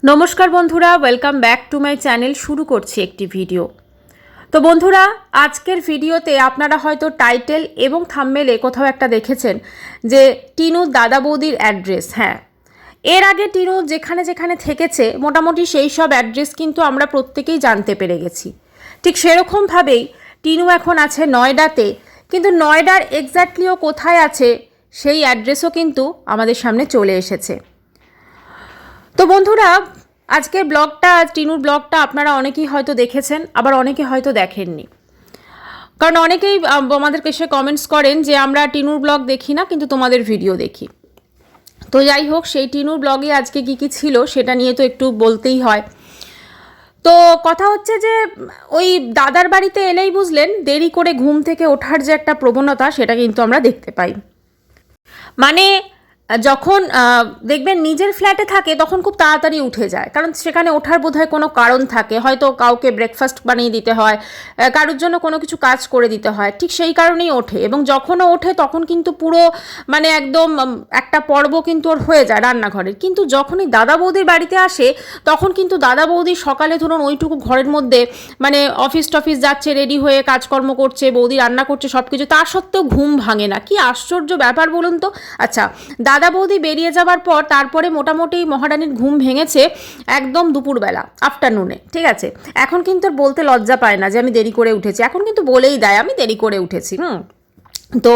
नमस्कार बंधुरा welcome back to my channel शुरू करছি একটি ভিডিও। তো বন্ধুরা আজকের ভিডিওতে আপনারা হয়তো টাইটেল এবং থাম্বনেলে কোথাও একটা দেখেছেন যে টিনু দাদা বৌদির অ্যাড্রেস। হ্যাঁ, এর আগে টিনু যেখানে যেখানে থেকেছে মোটামুটি সেই সব অ্যাড্রেস কিন্তু আমরা প্রত্যেকেই জানতে পেরে গেছি। ঠিক সেরকমভাবেই টিনু এখন আছে নয়ডাতে, কিন্তু নয়ডার এক্স্যাক্টলিও কোথায় আছে সেই অ্যাড্রেসও কিন্তু আমাদের সামনে চলে এসেছে। তো বন্ধুরা আজকের ব্লগটা, টিনুর ব্লগটা আপনারা অনেকেই হয়তো দেখেছেন, আবার অনেকে হয়তো দেখেননি। কারণ অনেকেই আমাদেরকে এসে কমেন্টস করেন যে আমরা টিনুর ব্লগ দেখি না, কিন্তু তোমাদের ভিডিও দেখি। তো যাই হোক, সেই টিনুর ব্লগে আজকে কী কী ছিল সেটা নিয়ে তো একটু বলতেই হয়। তো কথা হচ্ছে যে ওই দাদার বাড়িতে এলেই বুঝলেন দেরি করে ঘুম থেকে ওঠার যে একটা প্রবণতা সেটা কিন্তু আমরা দেখতে পাই। মানে যখন দেখবেন নিজের ফ্ল্যাটে থাকে তখন খুব তাড়াতাড়ি উঠে যায়, কারণ সেখানে ওঠার বোধহয় কোনো কারণ থাকে, হয়তো কাউকে ব্রেকফাস্ট বানিয়ে দিতে হয়, কারোর জন্য কোনো কিছু কাজ করে দিতে হয়, ঠিক সেই কারণেই ওঠে। এবং যখনও ওঠে তখন কিন্তু পুরো মানে একদম একটা পর্ব কিন্তু ওর হয়ে যায় রান্নাঘরের। কিন্তু যখনই দাদা বৌদির বাড়িতে আসে তখন কিন্তু দাদা বৌদি সকালে ধরুন ওইটুকু ঘরের মধ্যে মানে অফিস টফিস যাচ্ছে, রেডি হয়ে কাজকর্ম করছে, বৌদি রান্না করছে সব কিছু, তা সত্ত্বেও ঘুম ভাঙে না। কি আশ্চর্য ব্যাপার বলুন তো। আচ্ছা, দাদা বৌদি বেরিয়ে যাবার পর তারপরে মোটামুটি মহারানীর ঘুম ভেঙেছে একদম দুপুরবেলা, আফটারনুনে, ঠিক আছে। এখন কিন্তু আর বলতে লজ্জা পায় না যে আমি দেরি করে উঠেছি, এখন কিন্তু বলেই দেয় আমি দেরি করে উঠেছি। তো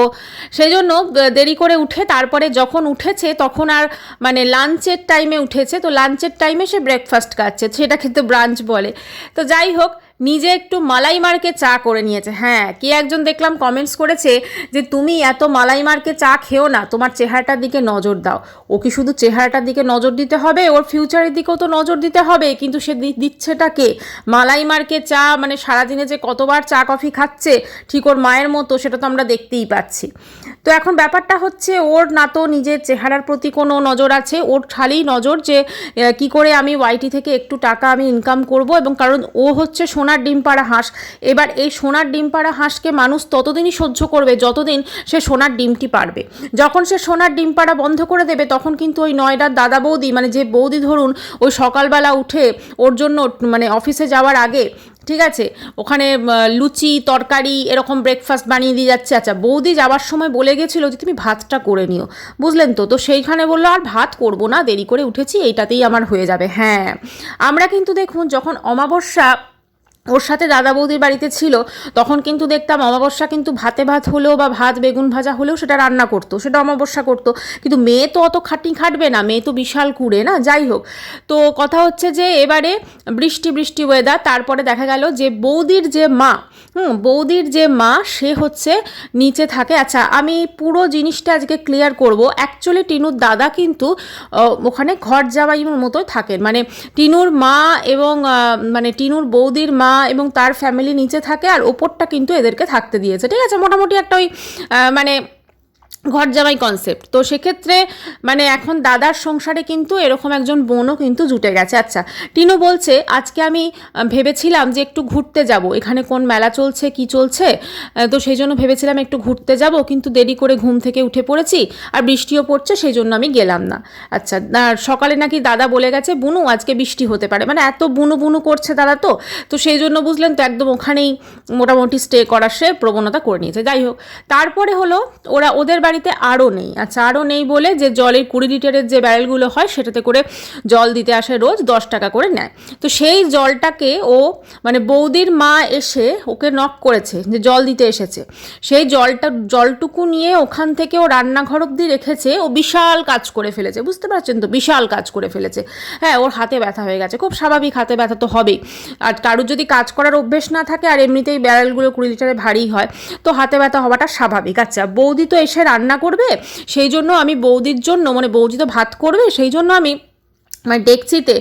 সেই জন্য দেরি করে উঠে তারপরে যখন উঠেছে তখন আর মানে লাঞ্চের টাইমে উঠেছে, তো লাঞ্চের টাইমে সে ব্রেকফাস্ট খাচ্ছে, সেটা কিন্তু ব্রাঞ্চ বলে। তো যাই হোক, নিজে একটু মালাই মার্কে চা করে নিয়েছে। হ্যাঁ, কে একজন দেখলাম কমেন্টস করেছে যে তুমি এত মালাই মার্কে চা খেও না, তোমার চেহারাটার দিকে নজর দাও। ও কি শুধু চেহারাটার দিকে নজর দিতে হবে, ওর ফিউচারের দিকেও তো নজর দিতে হবে। কিন্তু সে দিচ্ছেটা কে? মালাই মার্কে চা, মানে সারাদিনে যে কতবার চা কফি খাচ্ছে ঠিক ওর মায়ের মতো, সেটা তো আমরা দেখতেই পাচ্ছি। তো এখন ব্যাপারটা হচ্ছে ওর না তো নিজের চেহারার প্রতি কোনো নজর আছে, ওর খালি নজর যে কি করে আমি ওয়াইটি থেকে একটু টাকা আমি ইনকাম করব। এবং কারণ ও হচ্ছে সোনার ডিম পাড়া হাঁস। এবার এই সোনার ডিম পাড়া হাঁসকে মানুষ ততদিনই সহ্য করবে যতদিন সে সোনার ডিমটি পারবে। যখন সে সোনার ডিম পাড়া বন্ধ করে দেবে তখন কিন্তু ওই নয়ডার দাদা বৌদি, মানে যে বৌদি ধরুন ওই সকালবেলা উঠে ওর জন্য মানে অফিসে যাওয়ার আগে, ঠিক আছে, ওখানে লুচি তরকারি এরকম ব্রেকফাস্ট বানিয়ে দিয়ে যাচ্ছে। আচ্ছা, বৌদি যাওয়ার সময় বলে গেছিলো যে তুমি ভাতটা করে নিও, বুঝলেন তো। তো সেইখানে বললো আর ভাত করবো না, দেরি করে উঠেছি, এইটাতেই আমার হয়ে যাবে। হ্যাঁ, আমরা কিন্তু দেখুন যখন অমাবস্যা ওর সাথে দাদা বৌদির বাড়িতে ছিল তখন কিন্তু দেখতাম অমাবস্যা কিন্তু ভাতে ভাত হলেও বা ভাত বেগুন ভাজা হলেও সেটা রান্না করতো, সেটা অমাবস্যা করতো। কিন্তু মেয়ে তো অত খাটবে না, মেয়ে তো বিশাল কুড়ে না। যাই হোক, তো কথা হচ্ছে যে এবারে বৃষ্টি বৃষ্টি ওয়েদার, তারপরে দেখা গেল যে বৌদির যে মা, বৌদির যে মা সে হচ্ছে নিচে থাকে। আচ্ছা, আমি পুরো জিনিসটা আজকে ক্লিয়ার করব। অ্যাকচুয়ালি টিনুর দাদা কিন্তু ওখানে ঘর জামাইয়ের মতোই থাকেন, মানে টিনুর মা এবং মানে টিনুর বৌদির মা এবং তার ফ্যামিলি নিচে থাকে, আর ওপরটা কিন্তু এদেরকে থাকতে দিয়েছে, ঠিক আছে। মোটামুটি একটা ওই মানে ঘর জামাই কনসেপ্ট। তো সেক্ষেত্রে মানে এখন দাদার সংসারে কিন্তু এরকম একজন বোনও কিন্তু জুটে গেছে। আচ্ছা, টিনু বলছে আজকে আমি ভেবেছিলাম যে একটু ঘুরতে যাব, এখানে কোন মেলা চলছে কি চলছে, তো সেই জন্য ভেবেছিলাম একটু ঘুরতে যাব, কিন্তু দেরি করে ঘুম থেকে উঠে পড়েছি আর বৃষ্টিও পড়ছে, সেই জন্য আমি গেলাম না। আচ্ছা, সকালে নাকি দাদা বলে গেছে বুনু আজকে বৃষ্টি হতে পারে, মানে এত বুনু বুনু করছে দাদা, তো সেই জন্য বুঝলেন তো একদম ওখানেই মোটামুটি স্টে করার সে প্রবণতা করে নিয়েছে। যাই হোক, তারপরে হলো ওদের বাড়িতে আরও নেই। আচ্ছা, আরও নেই বলে যে জলের 20 লিটারের যে ব্যারেলগুলো হয় সেটাতে করে জল দিতে আসে, রোজ 10 টাকা করে নেয়। তো সেই জলটাকে ও মানে বৌদির মা এসে ওকে নক করেছে যে জল দিতে এসেছে, সেই জলটুকু নিয়ে ওখান থেকে ও রান্নাঘর অব্দি রেখেছে। ও বিশাল কাজ করে ফেলেছে, বুঝতে পারছেন তো, বিশাল কাজ করে ফেলেছে। হ্যাঁ, ওর হাতে ব্যথা হয়ে গেছে, খুব স্বাভাবিক, হাতে ব্যথা তো হবেই। আর কারোর যদি কাজ করার অভ্যেস না থাকে আর এমনিতেই ব্যারেলগুলো 20 লিটারে ভারী হয়, তো হাতে ব্যথা হওয়াটা স্বাভাবিক। আচ্ছা, বৌদি তো এসে রান্না করবে, সেই জন্য আমি বৌদির জন্য, মানে বৌদি তো ভাত করবে, সেই জন্য আমি মানে ডেকচিতে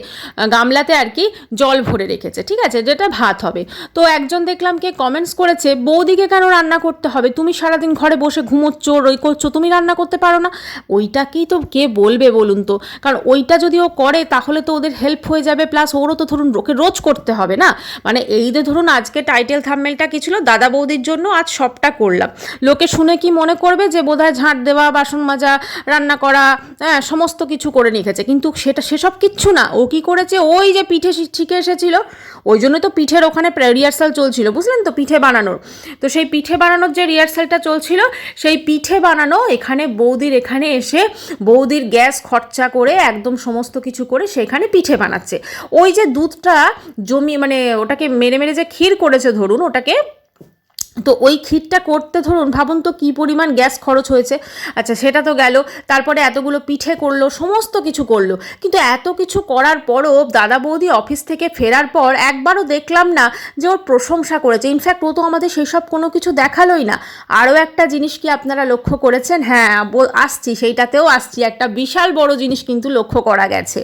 গামলাতে আর কি জল ভরে রেখেছে, ঠিক আছে, যেটা ভাত হবে। তো একজন দেখলাম কে কমেন্টস করেছে বৌদিকে কেন রান্না করতে হবে, তুমি সারাদিন ঘরে বসে ঘুমোচ্ছ, ওই করছো, তুমি রান্না করতে পারো না। ওইটাকেই তো কে বলবে বলুন তো, কারণ ওইটা যদি ও করে তাহলে তো ওদের হেল্প হয়ে যাবে, প্লাস ওরও তো ধরুন ওকে রোজ করতে হবে না। মানে এই যে ধরুন আজকে টাইটেল থাম্বনেলটা কি ছিল, দাদা বৌদির জন্য আজ সবটা করলাম, লোকে শুনে কি মনে করবে যে বোধহয় ঝাঁট দেওয়া, বাসন মাজা, রান্না করা, হ্যাঁ সমস্ত কিছু করে নিয়েছে, কিন্তু সেসব সব কিচ্ছু না। ও কি করেছে, ওই যে পিঠে শিখে এসেছিল, ওই জন্য তো পিঠের ওখানে রিহার্সাল চলছিল, বুঝলেন তো, পিঠে বানানোর। তো সেই পিঠে বানানোর যে রিহার্সালটা চলছিল, সেই পিঠে বানানো এখানে বৌদির এখানে এসে বৌদির গ্যাস খরচা করে একদম সমস্ত কিছু করে সেখানে পিঠে বানাচ্ছে। ওই যে দুধটা মানে ওটাকে মেরে মেরে যে ক্ষীর করেছে ধরুন ওটাকে, তো ওই ক্ষীরটা করতে ধরুন ভাবুন তো কী পরিমাণ গ্যাস খরচ হয়েছে। আচ্ছা সেটা তো গেল, তারপরে এতগুলো পিঠে করলো, সমস্ত কিছু করলো, কিন্তু এত কিছু করার পরও দাদা বৌদি অফিস থেকে ফেরার পর একবারও দেখলাম না যে ওর প্রশংসা করেছে। ইনফ্যাক্ট ও তো আমাদের সেসব কোনো কিছু দেখালোই না। আরও একটা জিনিস কি আপনারা লক্ষ্য করেছেন? হ্যাঁ আসছি, সেইটাতেও আসছি, একটা বিশাল বড় জিনিস কিন্তু লক্ষ্য করা গেছে।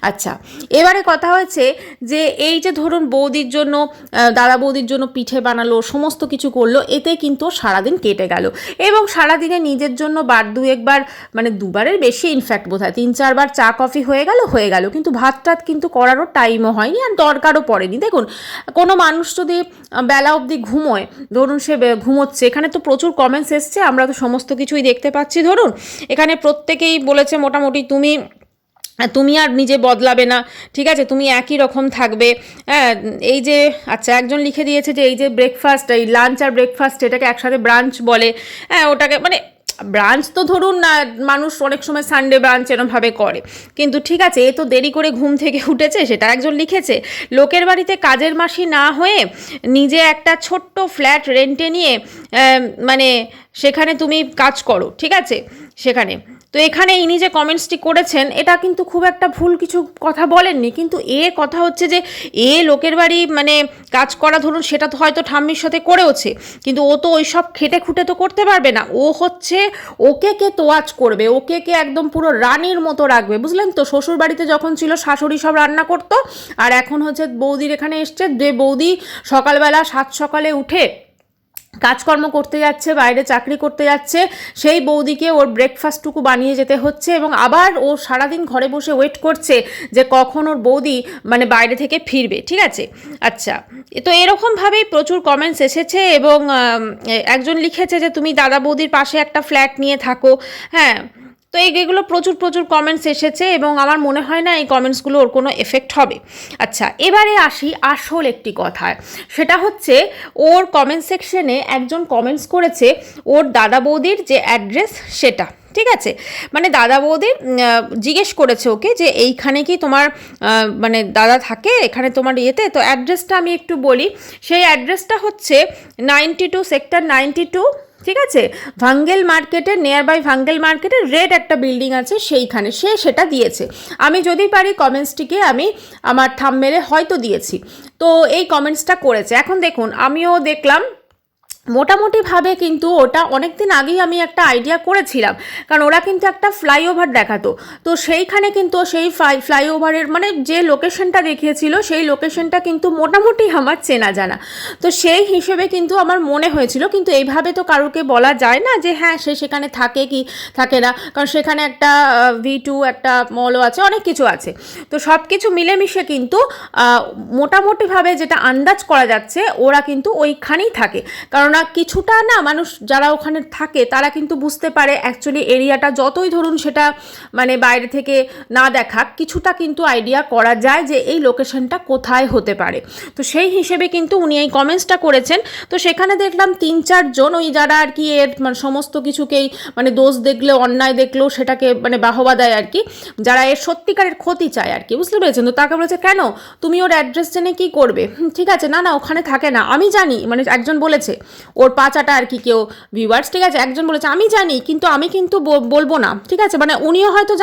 আচ্ছা এবারে কথা হয়েছে যে এই যে ধরুন বৌদির জন্য, দাদা বৌদির জন্য পিঠে বানালো, সমস্ত কিছু করলো, এতে কিন্তু সারাদিন কেটে গেল। এবং সারাদিনে নিজের জন্য বার দু একবার, মানে দুবারের বেশি ইনফ্যাক্ট বোধহয় 3-4 বার চা কফি হয়ে গেল, কিন্তু ভাত টাত কিন্তু করারও টাইমও হয়নি আর দরকারও পড়েনি। দেখুন কোনো মানুষ যদি বেলা অবধি ঘুমোয়, ধরুন সে ঘুমোচ্ছে, এখানে তো প্রচুর কমেন্টস এসছে, আমরা তো সমস্ত কিছুই দেখতে পাচ্ছি। ধরুন এখানে প্রত্যেকেই বলেছে মোটামুটি তুমি আর নিজে বদলাবে না, ঠিক আছে, তুমি একই রকম থাকবে। হ্যাঁ এই যে আচ্ছা একজন লিখে দিয়েছে যে এই যে ব্রেকফাস্ট, এই লাঞ্চ আর ব্রেকফাস্ট এটাকে একসাথে ব্রাঞ্চ বলে। হ্যাঁ ওটাকে মানে ব্রাঞ্চ তো ধরুন না, মানুষ অনেক সময় সানডে ব্রাঞ্চ এরমভাবে করে, কিন্তু ঠিক আছে এ তো দেরি করে ঘুম থেকে উঠেছে, সেটা একজন লিখেছে। লোকের বাড়িতে কাজের মাসি না হয়ে নিজে একটা ছোট্ট ফ্ল্যাট রেন্টে নিয়ে মানে সেখানে তুমি কাজ করো, ঠিক আছে সেখানে। তো এখানে ইনি যে কমেন্টসটি করেছেন এটা কিন্তু খুব একটা ভুল কিছু কথা বলেননি, কিন্তু কথা হচ্ছে যে লোকের বাড়ি মানে কাজ করা ধরুন সেটা তো হয়তো ঠাম্মির সাথে করেওছে, কিন্তু ও তো ওই সব খেটে খুঁটে তো করতে পারবে না। ও হচ্ছে ওকে কে তোয়াজ করবে, ওকে কে একদম পুরো রানীর মতো রাখবে, বুঝলেন তো। শ্বশুর বাড়িতে যখন ছিল শাশুড়ি সব রান্না করতো, আর এখন হচ্ছে বৌদির এখানে এসছে, যে বৌদি সকালবেলা 7 সকালে উঠে কাজকর্ম করতে যাচ্ছে, বাইরে চাকরি করতে যাচ্ছে, সেই বৌদিকে ওর ব্রেকফাস্টটুকু বানিয়ে যেতে হচ্ছে, এবং আবার ও সারাদিন ঘরে বসে ওয়েট করছে যে কখন ওর বৌদি মানে বাইরে থেকে ফিরবে, ঠিক আছে। আচ্ছা তো এরকমভাবেই প্রচুর কমেন্টস এসেছে, এবং একজন লিখেছে যে তুমি দাদা বৌদির পাশে একটা ফ্ল্যাট নিয়ে থাকো। হ্যাঁ তো এইগুলো প্রচুর কমেন্টস এসেছে, এবং আমার মনে হয় না এই কমেন্টসগুলো ওর কোনো এফেক্ট হবে। আচ্ছা এবারে আসি আসল একটি কথায়, সেটা হচ্ছে ওর কমেন্ট সেকশনে একজন কমেন্টস করেছে ওর দাদা বৌদির যে অ্যাড্রেস সেটা, ঠিক আছে, মানে দাদা বৌদি জিজ্ঞেস করেছে ওকে যে এইখানে কি তোমার মানে দাদা থাকে এখানে তোমার ইয়েতে। তো অ্যাড্রেসটা আমি একটু বলি, সেই অ্যাড্রেসটা হচ্ছে 92 সেক্টর 92, ঠিক আছে, ভাঙ্গেল মার্কেটের নিয়ার বাই ভাঙ্গেল মার্কেটের রেড একটা বিল্ডিং আছে সেইখানে সে সেটা দিয়েছে। আমি যদি পারি কমেন্টসটিকে আমি আমার থাম্বনেলে হয়তো দিয়েছি। তো এই কমেন্টসটা করেছে। এখন দেখুন আমিও দেখলাম মোটামুটিভাবে, কিন্তু ওটা অনেক দিন আগেই আমি একটা আইডিয়া করেছিলাম, কারণ ওরা কিন্তু একটা ফ্লাইওভার দেখাতো, তো সেইখানে কিন্তু সেই ফ্লাইওভারের মানে যে লোকেশনটা দেখিয়েছিল সেই লোকেশনটা কিন্তু মোটামুটি আমার চেনা জানা, তো সেই হিসেবে কিন্তু আমার মনে হয়েছিল। কিন্তু এইভাবে তো কারোকে বলা যায় না যে হ্যাঁ সে সেখানে থাকে কি থাকে না, কারণ সেখানে একটা V2 একটা মলও আছে, অনেক কিছু আছে। তো সব কিছু মিলেমিশে কিন্তু মোটামুটিভাবে যেটা আন্দাজ করা যাচ্ছে ওরা কিন্তু ওইখানেই থাকে, কারণ কিছুটা না মানুষ যারা ওখানে থাকে তারা কিন্তু বুঝতে পারে অ্যাকচুয়ালি এরিয়াটা, যতই ধরুন সেটা মানে বাইরে থেকে না দেখাক, কিছুটা কিন্তু আইডিয়া করা যায় যে এই লোকেশনটা কোথায় হতে পারে। তো সেই হিসেবে কিন্তু উনি এই কমেন্টসটা করেছেন। তো সেখানে দেখলাম 3-4 জন ওই যারা আর কি এর মানে সমস্ত কিছুকেই মানে দোষ দেখলেও অন্যায় দেখলেও সেটাকে মানে বাহবা দেয় আর কি, যারা এর সত্যিকারের ক্ষতি চায় আর কি, বুঝতে পেরেছেন। তো তাকে বলেছে কেন তুমি ওর অ্যাড্রেস জেনে কী করবে, ঠিক আছে, না ওখানে থাকে না, আমি জানি, মানে একজন বলেছে ওর পাচাটা আর কি, কেউ ভিউয়ার্স, ঠিক আছে, একজন বলেছে আমি জানি কিন্তু আমি কিন্তু বলবো না, ঠিক আছে, মানে উনিও হয়তো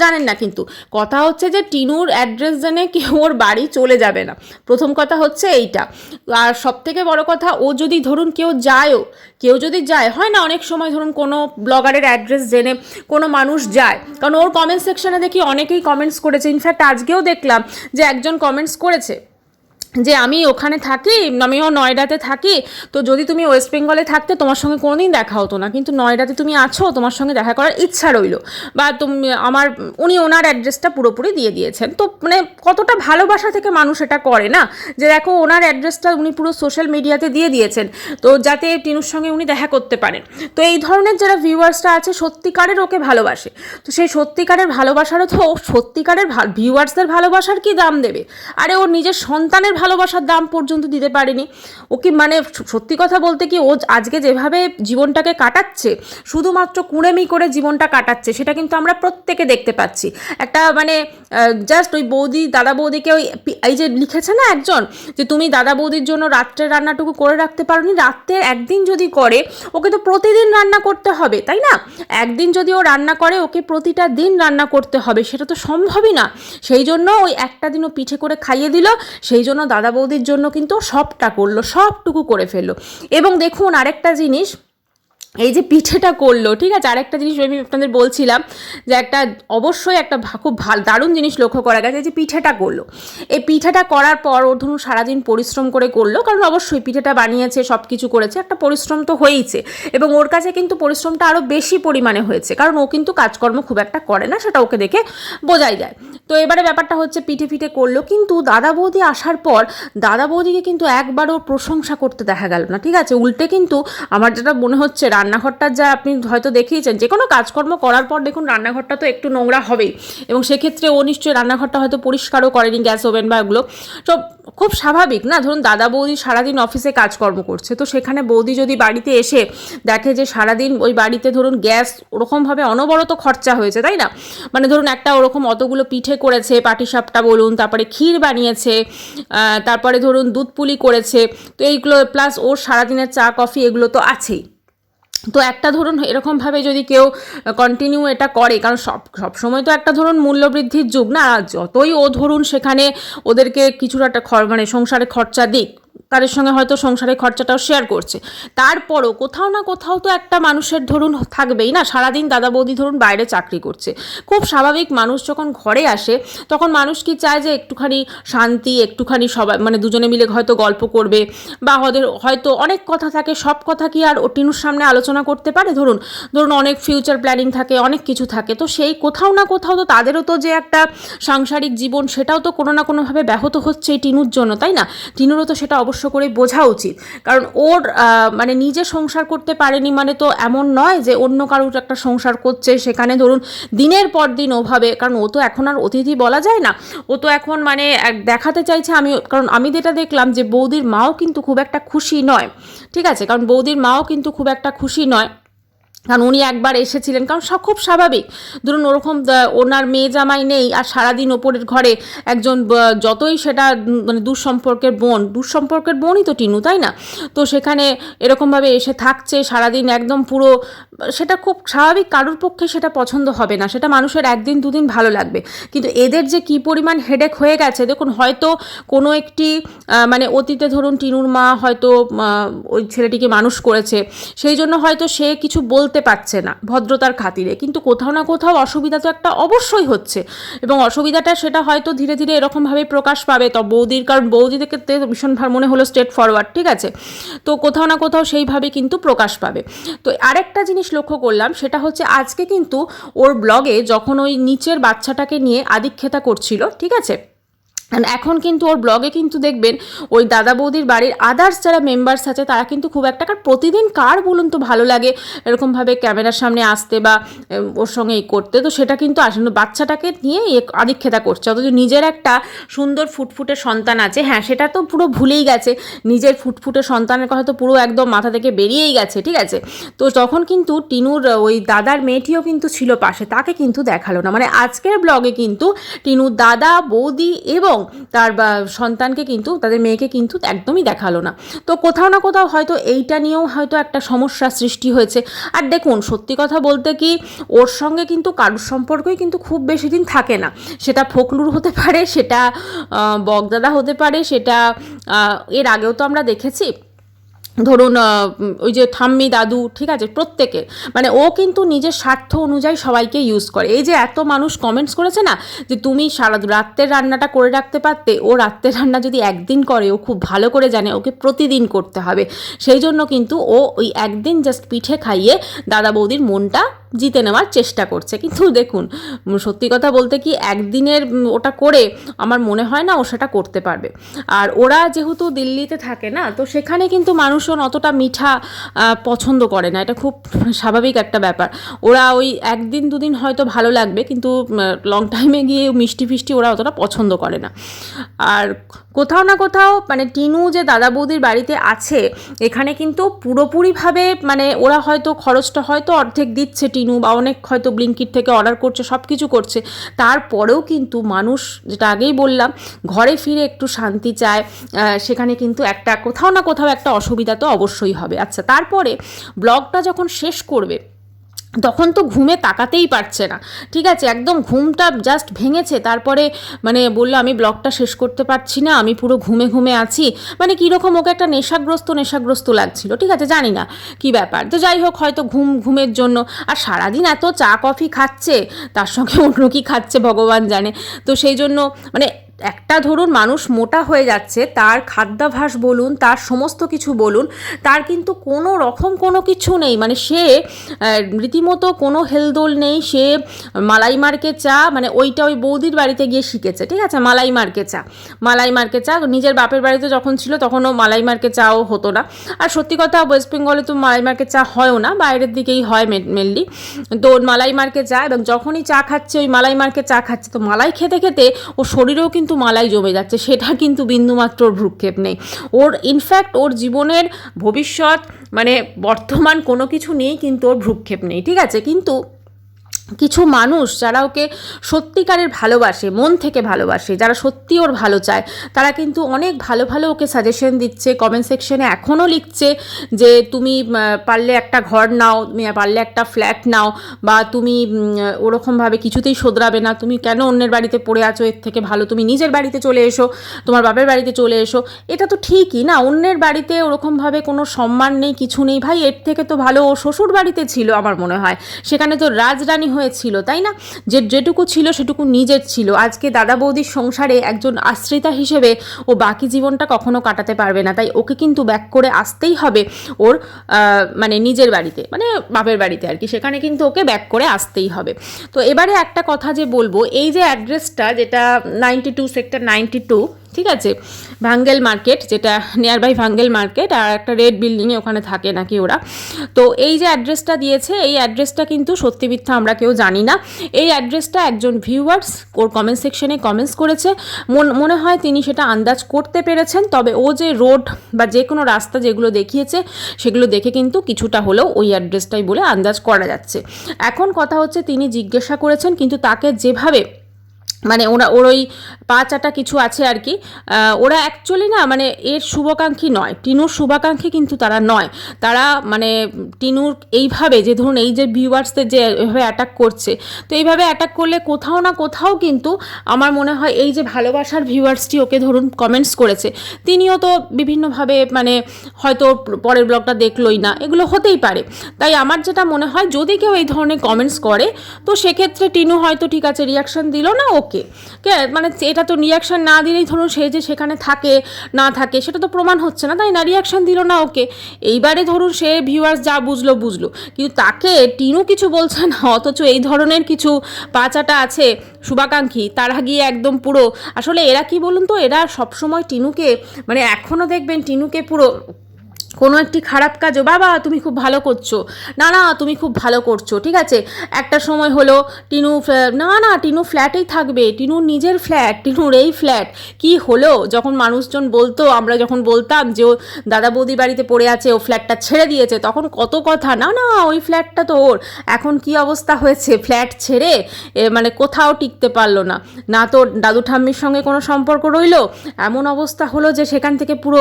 জানেন না, কিন্তু কথা হচ্ছে যে টিনুর অ্যাড্রেস জেনে কেউ ওর বাড়ি চলে যাবে না, প্রথম কথা হচ্ছে এইটা। আর সবথেকে বড় কথা, ও যদি ধরুন কেউ যদি যায়, হয় না অনেক সময় ধরুন কোনো ব্লগারের অ্যাড্রেস জেনে কোনো মানুষ যায়, কারণ ওর কমেন্ট সেকশনে দেখি অনেকেই কমেন্টস করেছে, ইনফ্যাক্ট আজকেও দেখলাম যে একজন কমেন্টস করেছে যে আমি ওখানে থাকি, আমিও নয়ডাতে থাকি, তো যদি তুমি ওয়েস্ট বেঙ্গলে থাকতে তোমার সঙ্গে কোনোদিন দেখা হতো না, কিন্তু নয়ডাতে তুমি আছো, তোমার সঙ্গে দেখা করার ইচ্ছা রইলো, বা তুমি উনি ওনার অ্যাড্রেসটা পুরোপুরি দিয়ে দিয়েছেন। তো মানে কতটা ভালোবাসা থেকে মানুষ এটা করে না, যে দেখো ওনার অ্যাড্রেসটা উনি পুরো সোশ্যাল মিডিয়াতে দিয়ে দিয়েছেন, তো যাতে টিনুর সঙ্গে উনি দেখা করতে পারেন। তো এই ধরনের যারা ভিউয়ার্সরা আছে সত্যিকারের ওকে ভালোবাসে, তো সেই সত্যিকারের ভালোবাসারও তো সত্যিকারের ভিউয়ার্সদের ভালোবাসার কি দাম দেবে? আরে ওর নিজের সন্তানের ভালোবাসার দাম পর্যন্ত দিতে পারেনি। ও কি মানে সত্যি কথা বলতে কি, ও আজকে যেভাবে জীবনটাকে কাটাচ্ছে, শুধুমাত্র কুঁড়েমি করে জীবনটা কাটাচ্ছে, সেটা কিন্তু আমরা প্রত্যেকে দেখতে পাচ্ছি। একটা মানে জাস্ট ওই বৌদি, দাদা বৌদিকে ওই এই যে লিখেছে না একজন, যে তুমি দাদা বৌদির জন্য রাত্রের রান্নাটুকু করে রাখতে পারোনি, রাত্রে একদিন যদি করে, ওকে তো প্রতিদিন রান্না করতে হবে, তাই না? একদিন যদি ও রান্না করে, ওকে প্রতিটা দিন রান্না করতে হবে, সেটা তো সম্ভবই না। সেই জন্য ওই একটা দিনও পিঠে করে খাইয়ে দিল, সেই জন্য দাদা বৌদির জন্য কিন্তু সবটা করলো, সবটুকু করে ফেললো। এবং দেখুন আরেকটা জিনিস, এই যে পিঠেটা করলো, ঠিক আছে, আরেকটা জিনিস আমি আপনাদের বলছিলাম, যে একটা অবশ্যই একটা খুব দারুণ জিনিস লক্ষ্য করা গেছে, যে পিঠেটা করলো। এই পিঠেটা করার পর ওর ধরুন সারাদিন পরিশ্রম করে করলো, কারণ অবশ্যই পিঠেটা বানিয়েছে, সব কিছু করেছে, একটা পরিশ্রম তো হয়েইছে, এবং ওর কাছে কিন্তু পরিশ্রমটা আরও বেশি পরিমাণে হয়েছে, কারণ ও কিন্তু কাজকর্ম খুব একটা করে না, সেটা ওকে দেখে বোঝাই যায়। তো এবারে ব্যাপারটা হচ্ছে পিঠে ফিটে করলো, কিন্তু দাদা বৌদি আসার পর দাদা বৌদিকে কিন্তু একবারও প্রশংসা করতে দেখা গেল না, ঠিক আছে। উল্টে কিন্তু আমার যেটা মনে হচ্ছে, রান্নাঘরটা যা আপনি হয়তো দেখিয়েছেন, যে কোনো কাজকর্ম করার পর দেখুন রান্নাঘরটা তো একটু নোংরা হবেই, এবং সেক্ষেত্রে ও নিশ্চয়ই রান্নাঘরটা হয়তো পরিষ্কারও করেনি, গ্যাস ওভেন বা এগুলো তো খুব স্বাভাবিক না। ধরুন দাদা বৌদি সারাদিন অফিসে কাজকর্ম করছে, তো সেখানে বৌদি যদি বাড়িতে এসে দেখে যে সারাদিন ওই বাড়িতে ধরুন গ্যাস ওরকমভাবে অনবরত খরচা হয়েছে, তাই না, মানে ধরুন একটা ওরকম অতগুলো পিঠে করেছে, পাটিসাপটা বলুন, তারপরে ক্ষীর বানিয়েছে, তারপরে ধরুন দুধ পুলি করেছে, তো এইগুলো প্লাস ওর সারাদিনের চা কফি এগুলো তো আছেই। তো একটা ধরুন এরকমভাবে যদি কেউ কন্টিনিউ এটা করে, কারণ সব সময় তো একটা ধরুন মূল্যবৃদ্ধির যুগ না, যতই ও ধরুন সেখানে ওদেরকে কিছুটা একটা মানে সংসারে খরচা দিক, তাদের সঙ্গে হয়তো সংসারের খরচাটাও শেয়ার করছে, তারপরও কোথাও না কোথাও তো একটা মানুষের ধরুন থাকবেই না। সারাদিন দাদা বৌদি ধরুন বাইরে চাকরি করছে, খুব স্বাভাবিক, মানুষ যখন ঘরে আসে তখন মানুষ কি চায় যে একটুখানি শান্তি, একটুখানি সবাই মানে দুজনে মিলে হয়তো গল্প করবে, বা ওদের হয়তো অনেক কথা থাকে, সব কথা কি আর ও টিনুর সামনে আলোচনা করতে পারে? ধরুন অনেক ফিউচার প্ল্যানিং থাকে, অনেক কিছু থাকে, তো সেই কোথাও না কোথাও তো তাদেরও তো যে একটা সাংসারিক জীবন, সেটাও তো কোনো না কোনোভাবে ব্যাহত হচ্ছে এই টিনুর জন্য, তাই না? টিনুরও তো সেটা অবশ্য করে বোঝা উচিত, কারণ ওর মানে নিজে সংসার করতে পারেনি মানে তো এমন নয় যে অন্য কারোর একটা সংসার করছে, সেখানে ধরুন দিনের পর দিন ওভাবে, কারণ ও তো এখন আর অতিথি বলা যায় না, ও তো এখন মানে দেখাতে চাইছে কারণ আমি যেটা দেখলাম যে বৌদির মাও কিন্তু খুব একটা খুশি নয়, ঠিক আছে, কারণ বৌদির মাও কিন্তু খুব একটা খুশি নয়, কারণ উনি একবার এসেছিলেন, কারণ খুব স্বাভাবিক, ধরুন ওরকম ওনার মেয়ে জামাই নেই, আর সারাদিন ওপরের ঘরে একজন যতই সেটা মানে দুঃসম্পর্কের বোনই তো টিনু, তাই না, তো সেখানে এরকমভাবে এসে থাকছে সারাদিন একদম পুরো, সেটা খুব স্বাভাবিক, কারোর পক্ষে সেটা পছন্দ হবে না, সেটা মানুষের একদিন দুদিন ভালো লাগবে, কিন্তু এদের যে কী পরিমাণ হেডেক হয়ে গেছে দেখুন। হয়তো কোনো একটি মানে অতীতে ধরুন টিনুর মা হয়তো ওই ছেলেটিকে মানুষ করেছে, সেই জন্য হয়তো সে কিছু বলতে পারছে না ভদ্রতার খাতিরে, কিন্তু কোথাও না কোথাও অসুবিধা তো একটা অবশ্যই হচ্ছে, এবং অসুবিধাটা সেটা হয়তো ধীরে ধীরে এরকমভাবে প্রকাশ পাবে। তো বৌদির, কারণ বৌদি থেকে ভীষণ মনে হলো স্ট্রেট ফরওয়ার্ড, ঠিক আছে, তো কোথাও না কোথাও সেইভাবে কিন্তু প্রকাশ পাবে। তো আরেকটা জিনিস লক্ষ্য করলাম, সেটা হচ্ছে আজকে কিন্তু ওর ব্লগে যখন ওই নিচের বাচ্চাটাকে নিয়ে আদিক্ষেতা করছিল, ঠিক আছে, এখন কিন্তু ওর ব্লগে কিন্তু দেখবেন ওই দাদা বৌদির বাড়ির আদার্স যারা মেম্বার্স আছে তারা কিন্তু খুব একটা, কারণ প্রতিদিন কার বলুন তো ভালো লাগে এরকমভাবে ক্যামেরার সামনে আসতে বা ওর সঙ্গে এই করতে, তো সেটা কিন্তু আসলে বাচ্চাটাকে নিয়ে আদিক্ষেতা করছে, অথচ নিজের একটা সুন্দর ফুটফুটে সন্তান আছে, হ্যাঁ সেটা তো পুরো ভুলেই গেছে, নিজের ফুটফুটে সন্তানের কথা তো পুরো একদম মাথা থেকে বেরিয়েই গেছে, ঠিক আছে। তো তখন কিন্তু টিনুর ওই দাদার মেয়েটিও কিন্তু ছিল পাশে, তাকে কিন্তু দেখালো না, মানে আজকের ব্লগে কিন্তু টিনুর দাদা, বৌদি এবং তার সন্তানকে কিন্তু, তাদের মেয়েকে কিন্তু একদমই দেখালো না। তো কোথাও না কোথাও হয়তো এইটা নিয়েও হয়তো একটা সমস্যা সৃষ্টি হয়েছে। আর দেখুন সত্যি কথা বলতে কি, ওর সঙ্গে কিন্তু কারোর সম্পর্কই কিন্তু খুব বেশি দিন থাকে না, সেটা ফখরুল হতে পারে, সেটা বগদাদা হতে পারে, সেটা এর আগেও তো আমরা দেখেছি ধরুন ওই যে ঠাম্মি দাদু, ঠিক আছে, প্রত্যেকের মানে ও কিন্তু নিজের স্বার্থ অনুযায়ী সবাইকে ইউজ করে। এই যে এত মানুষ কমেন্টস করেছে না যে তুমি সারা রাত্রের রান্নাটা করে রাখতে পারতে, ও রাত্রের রান্না যদি একদিন করে, ও খুব ভালো করে জানে ওকে প্রতিদিন করতে হবে, সেই জন্য কিন্তু ও ওই একদিন জাস্ট পিঠে খাইয়ে দাদা বৌদির মনটা জিতে নেওয়ার চেষ্টা করছে। কিন্তু দেখুন, সত্যি কথা বলতে কি, একদিনের ওটা করে আমার মনে হয় না ও সেটা করতে পারবে। আর ওরা যেহেতু দিল্লিতে থাকে না, তো সেখানে কিন্তু মানুষজন অতটা মিঠা পছন্দ করে না, এটা খুব স্বাভাবিক একটা ব্যাপার। ওরা ওই একদিন দুদিন হয়তো ভালো লাগবে, কিন্তু লং টাইমে গিয়ে মিষ্টি ফিষ্টি ওরা অতটা পছন্দ করে না। আর কোথাও না কোথাও মানে টিনু যে দাদা বৌদির বাড়িতে আছে, এখানে কিন্তু পুরোপুরিভাবে মানে ওরা হয়তো খরচটা হয়তো অর্ধেক দিচ্ছে টিনু, বা অনেক হয়তো ব্লিঙ্কিট থেকে অর্ডার করছে, সব কিছু করছে, তারপরেও কিন্তু মানুষ, যেটা আগেই বললাম, ঘরে ফিরে একটু শান্তি চায়। সেখানে কিন্তু একটা কোথাও না কোথাও একটা অসুবিধা তো অবশ্যই হবে। আচ্ছা, তারপরে ব্লগটা যখন শেষ করবে তখন তো ঘুমে তাকাতেই পারছে না, ঠিক আছে, একদম ঘুমটা জাস্ট ভেঙেছে। তারপরে মানে বললো আমি ব্লগটা শেষ করতে পারছি না, আমি পুরো ঘুমে ঘুমে আছি, মানে কীরকম ওকে একটা নেশাগ্রস্ত লাগছিল, ঠিক আছে, জানি না কি ব্যাপার। তো যাই হোক, হয়তো ঘুমের জন্য। আর সারাদিন এত চা কফি খাচ্ছে, তার সঙ্গে অন্য কি খাচ্ছে ভগবান জানে। তো সেই জন্য মানে একটা ধরুন মানুষ মোটা হয়ে যাচ্ছে, তার খাদ্যাভ্যাস বলুন, তার সমস্ত কিছু বলুন, তার কিন্তু কোনো রকম কোনো কিছু নেই, মানে সে রীতিমতো কোনো হেলদোল নেই। সে মালাই মার্কে চা, মানে ওইটা ওই বৌদির বাড়িতে গিয়ে শিখেছে, ঠিক আছে, মালাই মার্কে চা নিজের বাপের বাড়িতে যখন ছিল তখনও মালাই মার্কে চাও হতো না। আর সত্যি কথা, ওয়েস্ট বেঙ্গলে তো মালাই মার্কে চা হয়ও না, বাইরের দিকেই হয় মেনলি। তো মালাই মার্কে চা, এবং যখনই চা খাচ্ছে ওই মালাই মার্কে চা খাচ্ছে, তো মালাই খেতে খেতে ও শরীরেও কিন্তু মালাই জমে যাচ্ছে, সেটা কিন্তু বিন্দুমাত্র ওর ভ্রুক্ষেপ নেই। ওর ইনফ্যাক্ট ওর জীবনের ভবিষ্যৎ মানে বর্তমান কোনো কিছু নিয়েই কিন্তু ওর ভ্রুক্ষেপ নেই, ঠিক আছে। কিন্তু কিছু মানুষ যারা ওকে সত্যিকারের ভালোবাসে, মন থেকে ভালোবাসে, যারা সত্যি ওর ভালো চায়, তারা কিন্তু অনেক ভালো ভালো ওকে সাজেশন দিচ্ছে, কমেন্ট সেকশনে এখনও লিখছে যে তুমি পারলে একটা ঘর নাও, পারলে একটা ফ্ল্যাট নাও, বা তুমি ওরকমভাবে কিছুতেই শোধরাবে না, তুমি কেন অন্যের বাড়িতে পড়ে আছো, এর থেকে ভালো তুমি নিজের বাড়িতে চলে এসো, তোমার বাপের বাড়িতে চলে এসো। এটা তো ঠিকই না, অন্যের বাড়িতে ওরকমভাবে কোনো সম্মান নেই, কিছু নেই। ভাই, এর থেকে তো ভালো ও শ্বশুর বাড়িতে ছিল আমার মনে হয়, সেখানে তো রাজরানী হয়েছিল, তাই না? যেটুকু ছিল সেটুকু নিজের ছিল। আজকে দাদা বৌদির সংসারে একজন আশ্রিতা হিসেবে ও বাকি জীবনটা কখনো কাটাতে পারবে না, তাই ওকে কিন্তু ব্যাক করে আসতেই হবে ওর মানে নিজের বাড়িতে, মানে বাপের বাড়িতে আর কি, সেখানে কিন্তু ওকে ব্যাক করে আসতেই হবে। তো এবারে একটা কথা যে বলবো, এই যে অ্যাড্রেসটা, যেটা 92 সেক্টর 92, ঠিক আছে, ভাঙ্গেল মার্কেট, যেটা নিয়ার বাই ভাঙ্গেল মার্কেট, আর একটা রেড বিল্ডিংয়ে ওখানে থাকে নাকি ওরা। তো এই যে অ্যাড্রেসটা দিয়েছে, এই অ্যাড্রেসটা কিন্তু সত্যি মিথ্যা আমরা কেউ জানি না। এই অ্যাড্রেসটা একজন ভিউয়ার্স ওর কমেন্ট সেকশনে কমেন্টস করেছে, মনে হয় তিনি সেটা আন্দাজ করতে পেরেছেন। তবে ও যে রোড বা যে কোনো রাস্তা যেগুলো দেখিয়েছে, সেগুলো দেখে কিন্তু কিছুটা হলেও ওই অ্যাড্রেসটাই বলে আন্দাজ করা যাচ্ছে। এখন কথা হচ্ছে, তিনি জিজ্ঞাসা করেছেন, কিন্তু তাকে যেভাবে মানে ওর ওই পা চাটা কিছু আছে আর কি, ওরা অ্যাকচুয়ালি না মানে এর শুভাকাঙ্ক্ষী নয়, টিনুর শুভাকাঙ্ক্ষী কিন্তু তারা নয়। তারা মানে টিনুর এইভাবে যে ধরুন এই যে ভিউয়ার্সদের যে এভাবে অ্যাটাক করছে, তো এইভাবে অ্যাটাক করলে কোথাও না কোথাও কিন্তু আমার মনে হয় এই যে ভালোবাসার ভিউয়ার্সটি ওকে ধরুন কমেন্টস করেছে, তিনিও তো বিভিন্নভাবে মানে হয়তো পরের ব্লগটা দেখলোই না, এগুলো হতেই পারে। তাই আমার যেটা মনে হয়, যদি কেউ এই ধরনের কমেন্টস করে, তো সেক্ষেত্রে টিনু হয়তো ঠিক আছে রিয়াকশন দিল না, ওকে মানে এটা তো রিয়াকশন না দিলেই ধরুন সে যে সেখানে থাকে না থাকে সেটা তো প্রমাণ হচ্ছে না, তাই না? রিয়াকশন দিল না, ওকে। এইবারে ধরুন সে ভিউয়ার্স যা বুঝলো, কিন্তু তাকে টিনু কিছু বলছে না, অথচ এই ধরনের কিছু পাচাটা আছে শুভাকাঙ্ক্ষী, তারা গিয়ে একদম পুরো, আসলে এরা কি বলুন তো, এরা সবসময় টিনুকে মানে এখনও দেখবেন টিনুকে পুরো কোনো একটি খারাপ কাজও, বাবা তুমি খুব ভালো করছো, না না তুমি খুব ভালো করছো, ঠিক আছে, একটা সময় হলো টিনু না টিনু ফ্ল্যাটেই থাকবে, টিনুর নিজের ফ্ল্যাট, টিনুর এই ফ্ল্যাট, কি হলো যখন মানুষজন বলতো, আমরা যখন বলতাম যে ও দাদা বৌদি বাড়িতে পড়ে আছে, ও ফ্ল্যাটটা ছেড়ে দিয়েছে, তখন কত কথা, না না ওই ফ্ল্যাটটা তো ওর। এখন কি অবস্থা হয়েছে, ফ্ল্যাট ছেড়ে মানে কোথাও টিকতে পারলো না, না তো দাদু ঠাম্মির সঙ্গে কোনো সম্পর্ক রইলো, এমন অবস্থা হলো যে সেখান থেকে পুরো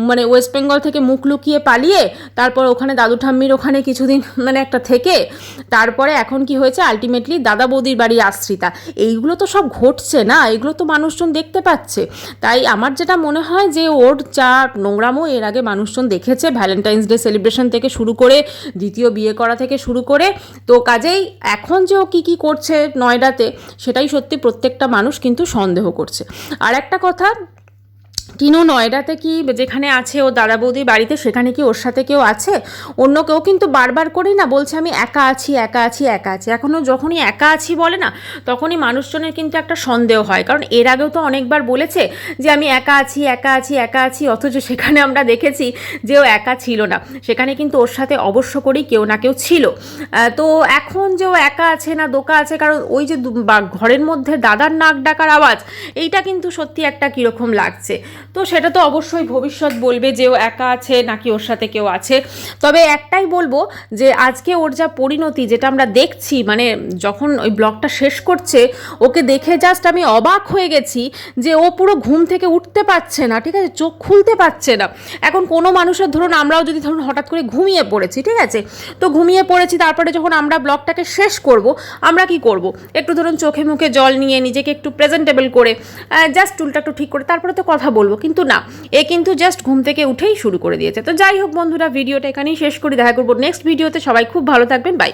মানে ওয়েস্ট বেঙ্গল থেকে মুখ লুকিয়ে পালিয়ে তারপর ওখানে দাদু ঠাম্মির ওখানে কিছুদিন মানে একটা থেকে তারপরে এখন কি হয়েছে, আলটিমেটলি দাদা বৌদির বাড়ি আশ্রিতা। এইগুলো তো সব ঘটছে না, এগুলো তো মানুষজন দেখতে পাচ্ছে। তাই আমার যেটা মনে হয় যে ওর যা নোংরামো এর আগে মানুষজন দেখেছে, ভ্যালেন্টাইন্স ডে সেলিব্রেশন থেকে শুরু করে দ্বিতীয় বিয়ে করা থেকে শুরু করে, তো কাজেই এখন যে ও কী করছে নয়ডাতে, সেটাই সত্যি প্রত্যেকটা মানুষ কিন্তু সন্দেহ করছে। আর একটা কথা, টিনু নয়ডাতে কি যেখানে আছে ও দাদা বৌদির বাড়িতে, সেখানে কি ওর সাথে কেউ আছে? অন্য কেউ কিন্তু বারবার করেই না বলছে আমি একা আছি একা আছি একা আছি। এখনও যখনই একা আছি বলে না, তখনই মানুষজনের কিন্তু একটা সন্দেহ হয়, কারণ এর আগেও তো অনেকবার বলেছে যে আমি একা আছি একা আছি একা আছি, অথচ সেখানে আমরা দেখেছি যে ও একা ছিল না, সেখানে কিন্তু ওর সাথে অবশ্য করেই কেউ না কেউ ছিল। তো এখন যে ও একা আছে না দোকা আছে, কারণ ওই যে ঘরের মধ্যে দাদার নাক ডাকার আওয়াজ, এইটা কিন্তু সত্যি একটা কীরকম লাগছে। তো সেটা তো অবশ্যই ভবিষ্যৎ বলবে যে ও একা আছে নাকি ওর সাথে কেউ আছে। তবে একটাই বলবো যে আজকে ওর যা পরিণতি যেটা আমরা দেখছি, মানে যখন ওই ব্লগটা শেষ করছে ওকে দেখে জাস্ট আমি অবাক হয়ে গেছি যে ও পুরো ঘুম থেকে উঠতে পারছে না, ঠিক আছে, চোখ খুলতে পারছে না। এখন কোনো মানুষের ধরুন আমরাও যদি ধরুন হঠাৎ করে ঘুমিয়ে পড়েছি, ঠিক আছে, তো ঘুমিয়ে পড়েছি, তারপরে যখন আমরা ব্লগটাকে শেষ করব, আমরা কি করব, একটু ধরুন চোখে মুখে জল নিয়ে নিজেকে একটু প্রেজেন্টেবল করে জাস্ট চুলটা একটু ঠিক করে তারপরে তো কথা বলবো, কিন্তু না, এ কিন্তু জাস্ট ঘুম থেকে উঠেই শুরু করে দিয়েছে। তো যাই হোক বন্ধুরা, ভিডিওটা এখানেই শেষ করি, দেখা করবো নেক্সট ভিডিওতে। সবাই খুব ভালো থাকবেন, বাই।